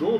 2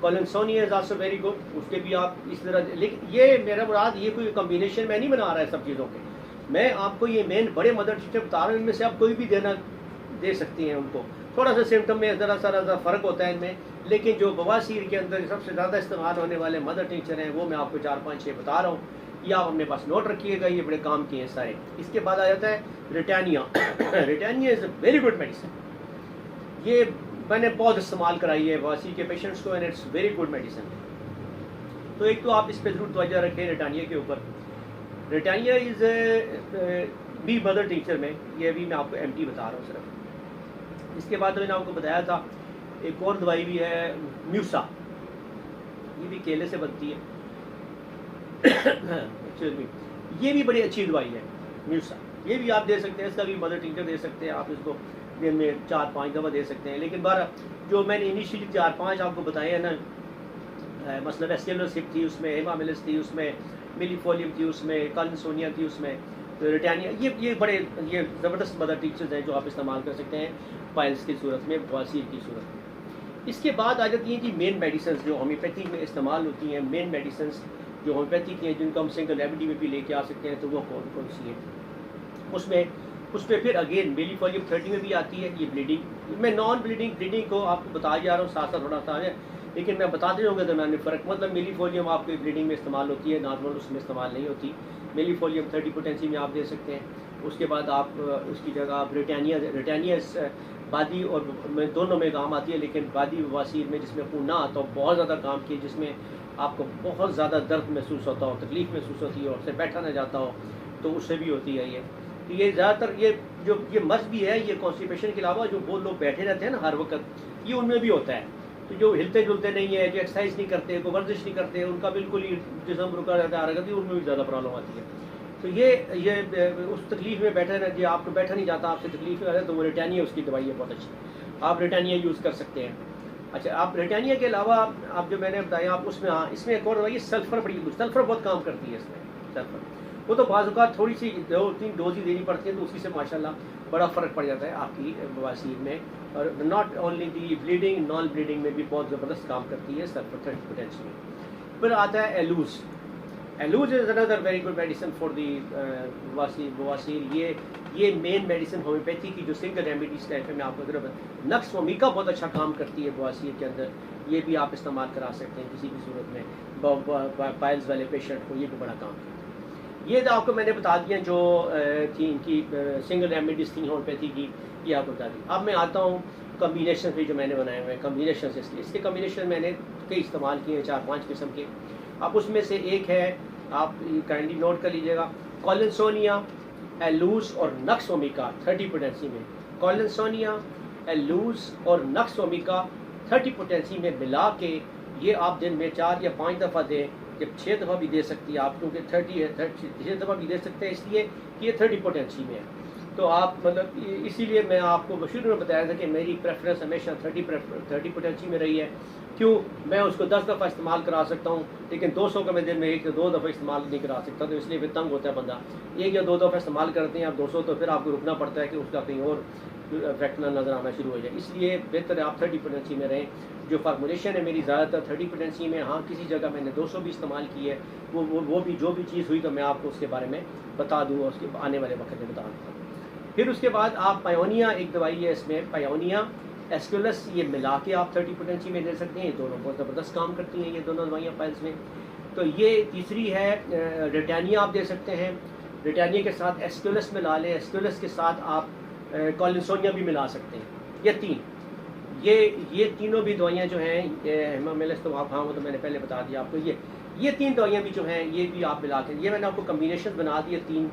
کولنسونیا is also very good, اس کے بھی آپ اس طرح، لیکن یہ میرا مراد یہ کوئی کمبینیشن میں نہیں بنا رہا ہے سب چیزوں کے، میں آپ کو یہ مین بڑے مدر ٹیچر بتا رہا ہوں، ان میں سے آپ کوئی بھی دے سکتی ہیں ان کو، تھوڑا سا سمٹم میں ذرا فرق ہوتا ہے ان میں، لیکن جو بواسیر کے اندر سب سے زیادہ استعمال ہونے والے مدر ٹینچر ہیں وہ میں آپ کو 4 5 6 بتا رہا ہوں، یہ آپ اپنے پاس نوٹ رکھیے گا، یہ بڑے کام کے ہیں سارے۔ اس کے بعد آ جاتا ہے ریٹینیا۔ ریٹینیا از اے ویری گڈ میڈیسن، یہ میں نے بہت استعمال کرائی ہے بواسیر کے پیشنٹس کو، and it's very good medicine. تو ایک تو آپ اس پہ ضرور توجہ رکھیں ریٹینیا کے اوپر۔ ریٹینیا از بھی مدر ٹینچر میں، یہ بھی میں آپ کو ایم ٹی بتا رہا ہوں صرف۔ اس کے بعد میں نے آپ کو بتایا تھا ایک اور دوائی بھی ہے میوسا، یہ بھی کیلے سے بنتی ہے، یہ بھی بڑی اچھی دوائی ہے میوسا، یہ بھی آپ دے سکتے ہیں، اس کا بھی مدر ٹینچر دے سکتے ہیں آپ، اس کو دن میں 4 5 دفعہ دے سکتے ہیں۔ لیکن بارہ جو میں نے انیشیلی 4 5 آپ کو بتائے ہیں نا، مثلا ایسکیلوسپ تھی، اس میں ہیماملس تھی، اس میں ملی فولیم تھی، اس میں کالنسونیا تھی، اس میں ریٹینیا، یہ بڑے یہ زبردست مدر ٹیچرز ہیں جو آپ استعمال کر سکتے ہیں پائلس کی صورت میں، بواسیر کی صورت میں۔ اس کے بعد آ جاتی ہیں جی مین میڈیسنز جو ہومیوپیتھی میں استعمال ہوتی ہیں، مین میڈیسنز جو ہومیوپیتھی کی ہیں جن کو ہم سنگل ریمیڈی میں بھی لے کے آ سکتے ہیں، تو وہ کون سی ہیں؟ اس پہ پھر اگین میلی فولیم 30 میں بھی آتی ہے یہ بلیڈنگ، میں نان بلیڈنگ کو آپ کو بتا جا رہا ہوں ساتھ ساتھ تھوڑا سا ہے، لیکن میں بتاتے رہوں گا درمیان میں فرق، مطلب میلی فولیم آپ کی بلیڈنگ میں استعمال ہوتی ہے، نارمل اس میں استعمال نہیں ہوتی، میلی فولیم 30 پوٹینسی میں آپ دے سکتے ہیں۔ اس کے بعد آپ اس کی جگہ آپ ریٹینیا بادی اور دونوں میں کام آتی ہے، لیکن بادی بواسیر میں جس میں خون نہ آتا ہو بہت زیادہ کام کی، جس میں آپ کو بہت زیادہ درد محسوس ہوتا ہو، تکلیف محسوس ہوتی ہے اور اسے بیٹھا نہ جاتا ہو، تو اس سے بھی ہوتی ہے یہ زیادہ تر یہ مرض بھی ہے، یہ کانسٹیپیشن کے علاوہ جو وہ لوگ بیٹھے رہتے ہیں نا ہر وقت، یہ ان میں بھی ہوتا ہے، تو جو ہلتے جلتے نہیں ہیں، جو ایکسرسائز نہیں کرتے، کوئی ورزش نہیں کرتے، ان کا بالکل ہی جسم رکا رہتا ہے، حرکت ہی ان میں بھی زیادہ پرابلم آتی ہے۔ تو یہ اس تکلیف میں بیٹھے رہتے، آپ کو بیٹھا نہیں جاتا، آپ سے تکلیف ہے تو وہ ریٹینیا اس کی دوائی ہے بہت اچھی، آپ ریٹینیا یوز کر سکتے ہیں۔ اچھا، آپ ریٹینیا کے علاوہ آپ جو میں نے بتایا آپ اس میں، ہاں اس میں ایک اور دوائی سلفر، سلفر بہت کام کرتی ہے اس میں، سلفر وہ تو بعض اوقات تھوڑی سی 2 3 ڈوز ہی دینی پڑتی ہے، تو اسی سے ماشاءاللہ بڑا فرق پڑ جاتا ہے آپ کی بواسیر میں، اور not only the bleeding, naan bleeding میں بھی بہت زبردست کام کرتی ہے سلفر 30 پوٹینسی میں۔ پھر آتا ہے ایلوز از another very good medicine for the بواسیر، یہ مین میڈیسن ہومیوپیتھی کی جو سنگل ریمیڈیز ٹائپ ہے، میں آپ کو ضرور نقص ومیکا بہت اچھا کام کرتی ہے بواسیر کے اندر، یہ بھی آپ استعمال کرا سکتے ہیں کسی بھی صورت میں، پائلز والے پیشنٹ کو یہ بھی بڑا کام کرتا ہے۔ یہ آپ کو میں نے بتا دیا جو تھی ان کی سنگل ریمیڈیز تھیں ہومیوپیتھی کی، یہ آپ کو بتا دی۔ اب میں آتا ہوں کمبینیشن بھی جو میں نے بنائے ہوئے ہیں، کمبینیشن اس کے کمبینیشن میں نے کئی استعمال کیے ہیں، 4 5 قسم کے۔ اب اس میں سے ایک ہے، آپ کائنڈلی نوٹ کر لیجیے گا، کولنسونیا، ایلوز اور نقص ومیکا 30 پوٹینسی میں، کولنسونیا، ایلوز اور نقص ومیکا 30 پوٹینسی میں ملا کے یہ آپ دن میں 4 یا 5 دفعہ دیں، جب 6 دفعہ بھی دے سکتی ہے آپ، کیونکہ 30 ہے، 6 دفعہ بھی دے سکتے ہیں اس لیے کہ یہ 30 پوٹینسی میں ہے، تو آپ مطلب اسی لیے میں آپ کو شروع میں بتایا تھا کہ میری پریفرنس ہمیشہ 30 پوٹینسی میں رہی ہے، کیوں میں اس کو 10 دفعہ استعمال کرا سکتا ہوں، لیکن 200 کا میں دن میں 1 یا 2 دفعہ استعمال نہیں کرا سکتا، تو اس لیے پھر تنگ ہوتا ہے بندہ، 1 یا 2 دفعہ استعمال کرتے ہیں آپ 200، تو پھر آپ کو رکنا پڑتا ہے کہ اس کا کہیں اور افیکٹ نہ نظر آنا شروع ہو جائے، اس لیے بہتر ہے آپ 30 پوٹینسی میں رہیں۔ جو فارمولیشن ہے میری زیادہ تر 30 پوٹینسی میں، ہاں کسی جگہ میں نے 200 بھی استعمال کی ہے، وہ بھی جو بھی چیز ہوئی تو میں آپ کو اس کے بارے میں بتا دوں، اور اس کے آنے والے وقت میں بتا دوں۔ پھر اس کے بعد آپ پائونیا ایک دوائی ہے، اس میں پائونیا ایسکولس، یہ ملا کے آپ 30 پوٹینسی میں دے سکتے ہیں، یہ دونوں بہت زبردست کام کرتی ہیں یہ دونوں دوائیاں پائلس میں۔ تو یہ تیسری ہے ریٹینیا آپ دے سکتے ہیں، ریٹینیا کے ساتھ ایسکولس ملا لیں، ایسکولس کے ساتھ آپ کولنسونیا بھی ملا سکتے ہیں، یہ 3 یہ تینوں بھی دوائیاں جو ہیں، ہیماملس تو آپ ہاں وہ تو میں نے پہلے بتا دیا آپ کو، یہ 3 دوائیاں بھی جو ہیں یہ بھی آپ ملا کے، یہ میں نے آپ کو کمبینیشن بنا دیے 3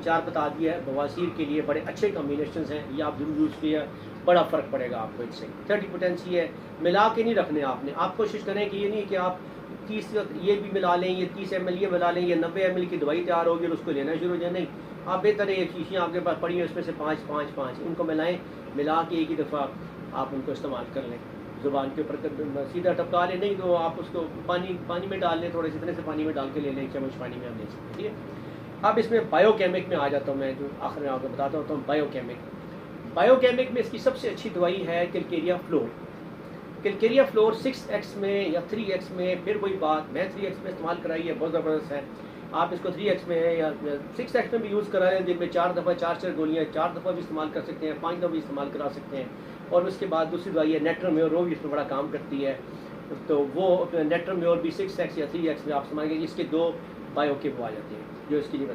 4 بتا دیا ہے، بواسیر کے لیے بڑے اچھے کمبینیشنز ہیں، یہ آپ ضرور یوز کیے، بڑا فرق پڑے گا آپ کو اس سے۔ 30 پوٹینسی ہے، ملا کے نہیں رکھنے آپ نے، آپ کوشش کریں کہ یہ نہیں کہ آپ 30 یہ بھی ملا لیں، یہ 30 ml یہ ملا لیں، یہ 90 ml کی دوائی تیار ہوگی اور اس کو لینا شروع ہو جائے، نہیں، آپ بہتر ہے یہ شیشیاں آپ کے پاس پڑی ہیں، اس میں سے 5 5 5 ان کو ملائیں، ملا کے ایک ہی دفعہ آپ ان کو استعمال کر لیں، زبان کے اوپر سیدھا ٹپکا لیں، نہیں تو آپ اس کو پانی میں ڈال لیں، تھوڑے سے اتنے سے پانی میں ڈال کے لے لیں، 1 چمچ پانی میں ہم لے سکتے ہیں، ٹھیک ہے۔ اب اس میں بایو کیمک میں آ جاتا ہوں میں، جو آخر میں آپ کو بتاتا ہوں بایو کیمک میں اس کی سب سے اچھی دوائی ہے کلکیریا فلور۔ کلکیریا فلور 6x میں یا 3x میں پھر وہی بات، میں 3x میں استعمال کرائی ہے، بہت زبردست ہے. آپ اس کو 3x میں یا 6x میں بھی یوز کرا لیں، دن میں 4 دفعہ 4 گولیاں 4 دفعہ بھی استعمال کر سکتے ہیں، 5 دفعہ بھی استعمال کرا سکتے ہیں. اور اس کے بعد دوسری دوائی ہے نیٹرمیور، وہ بھی اس میں بڑا کام کرتی ہے. تو وہ نیٹرمیور بھی 6x یا 3x میں آپ استعمال کریں، اس کے 2 بایو کیپ آ جاتے ہیں جو اس کی لیے.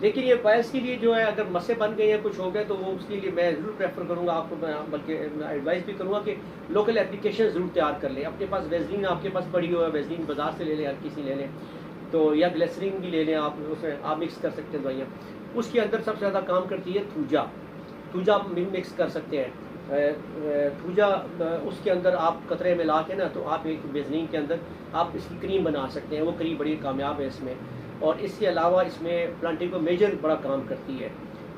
لیکن یہ پائلس کے لیے جو ہے اگر مسے بن گئے ہیں کچھ ہو گئے تو وہ اس کے لیے میں ضرور پریفر کروں گا آپ کو، بلکہ ایڈوائز بھی کروں گا کہ لوکل اپلیکیشن ضرور تیار کر لیں. اپنے پاس ویزلین آپ کے پاس پڑی ہوا ہے، ویزلین بازار سے لے لیں، ہر کسی لے لیں تو، یا گلیسرین بھی لے لیں آپ، اس میں آپ مکس کر سکتے ہیں دوائیاں. اس کے اندر سب سے زیادہ کام کرتی ہے تھوجا، تھوجا آپ مکس کر سکتے ہیں. تھوجا اس کے اندر آپ قطرے میں لا کے نا تو آپ ایک ویزلین کے اندر آپ اس کی کریم بنا سکتے ہیں، وہ کریم بڑی کامیاب ہے اس میں. اور اس کے علاوہ اس میں پلانٹیکو میجر بڑا کام کرتی ہے.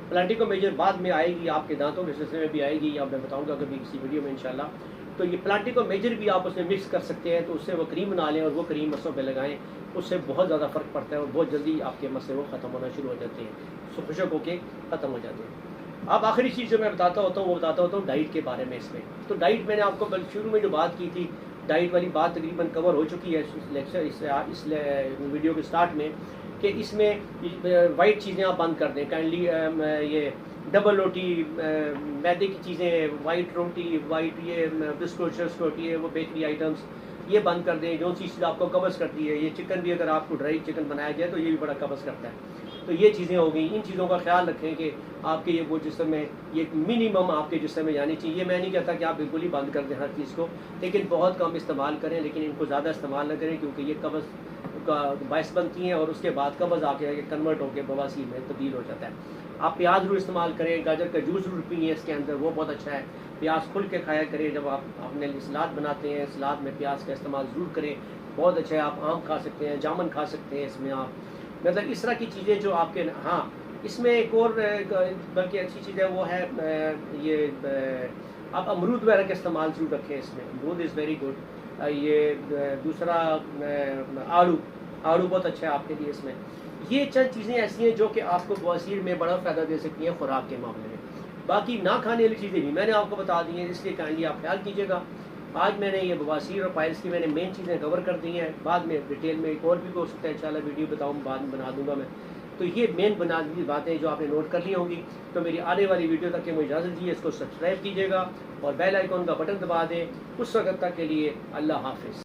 پلانٹیکو میجر بعد میں آئے گی، آپ کے دانتوں کے سلسلے میں بھی آئے گی، یا میں بتاؤں گا کبھی کسی ویڈیو میں انشاءاللہ. تو یہ پلانٹیکو میجر بھی آپ اس میں مکس کر سکتے ہیں، تو اس سے وہ کریم بنا لیں اور وہ کریم مسوں پہ لگائیں، اس سے بہت زیادہ فرق پڑتا ہے اور بہت جلدی آپ کے مسئلے وہ ختم ہونا شروع ہو جاتے ہیں، خشک ہو کے ختم ہو جاتے ہیں. اب آخری چیز جو میں بتاتا ہوتا ہوں وہ بتاتا ہوتا ہوں ڈائٹ کے بارے میں. اس میں تو ڈائٹ میں نے آپ کو شروع میں جو بات کی تھی، ڈائٹ والی بات تقریباً کور ہو چکی ہے اس لیکچر اس ویڈیو کے سٹارٹ میں، کہ اس میں وائٹ چیزیں آپ بند کر دیں کائنڈلی. یہ ڈبل روٹی، میدے کی چیزیں، وائٹ روٹی، وائٹ یہ بسکٹ شسکٹ، یہ وہ بیکری آئٹمس یہ بند کر دیں. جو چیز آپ کو قبض کرتی ہے، یہ چکن بھی اگر آپ کو ڈرائی چکن بنایا جائے تو یہ بھی بڑا قبض کرتا ہے. تو یہ چیزیں ہو گئیں. ان چیزوں کا خیال رکھیں کہ آپ کے یہ وہ جسم میں یہ منیمم آپ کے جسم میں جانی چاہیے. میں نہیں کہتا کہ آپ بالکل ہی بند کر دیں ہر چیز کو، لیکن بہت کم استعمال کریں، لیکن ان کو زیادہ استعمال نہ کریں کیونکہ یہ قبض کا باعث بنتی ہیں اور اس کے بعد قبض آ کے کنورٹ ہو کے بواسیر میں تبدیل ہو جاتا ہے. آپ پیاز ضرور استعمال کریں، گاجر کا جوس ضرور پئیں اس کے اندر، وہ بہت اچھا ہے. پیاز کھل کے کھایا کریں، جب آپ اپنے لیے سلاد بناتے ہیں سلاد میں پیاز کا استعمال ضرور کریں، بہت اچھا ہے. آپ آم کھا سکتے ہیں، جامن کھا سکتے ہیں اس میں آپ، مطلب اس طرح کی چیزیں جو آپ کے. ہاں اس میں ایک اور بلکہ اچھی چیز ہے وہ ہے یہ آپ امرود وغیرہ کا استعمال ضرور رکھیں اس میں، امرود از ویری گڈ. یہ دوسرا آڑو بہت اچھا ہے آپ کے لیے اس میں. یہ چند چیزیں ایسی ہیں جو کہ آپ کو بواسیر میں بڑا فائدہ دے سکتی ہیں خوراک کے معاملے میں. باقی نہ کھانے والی چیزیں بھی میں نے آپ کو بتا دی ہیں، اس لیے کائنڈلی آپ خیال کیجیے گا. آج میں نے یہ بواسیر اور پائلس کی میں نے مین چیزیں کور کر دی ہیں، بعد میں ڈیٹیل میں ایک اور بھی ہو سکتا ہے انشاءاللہ ویڈیو بتاؤں، بعد میں بنا دوں گا میں. تو یہ مین بنیادی باتیں جو آپ نے نوٹ کر لی ہوں گی. تو میری آنے والی ویڈیو تک کہ مجھے اجازت دیجیے، اس کو سبسکرائب کیجیے گا اور بیل آئیکن کا بٹن دبا دیں. اس وقت تک کے لیے اللہ حافظ.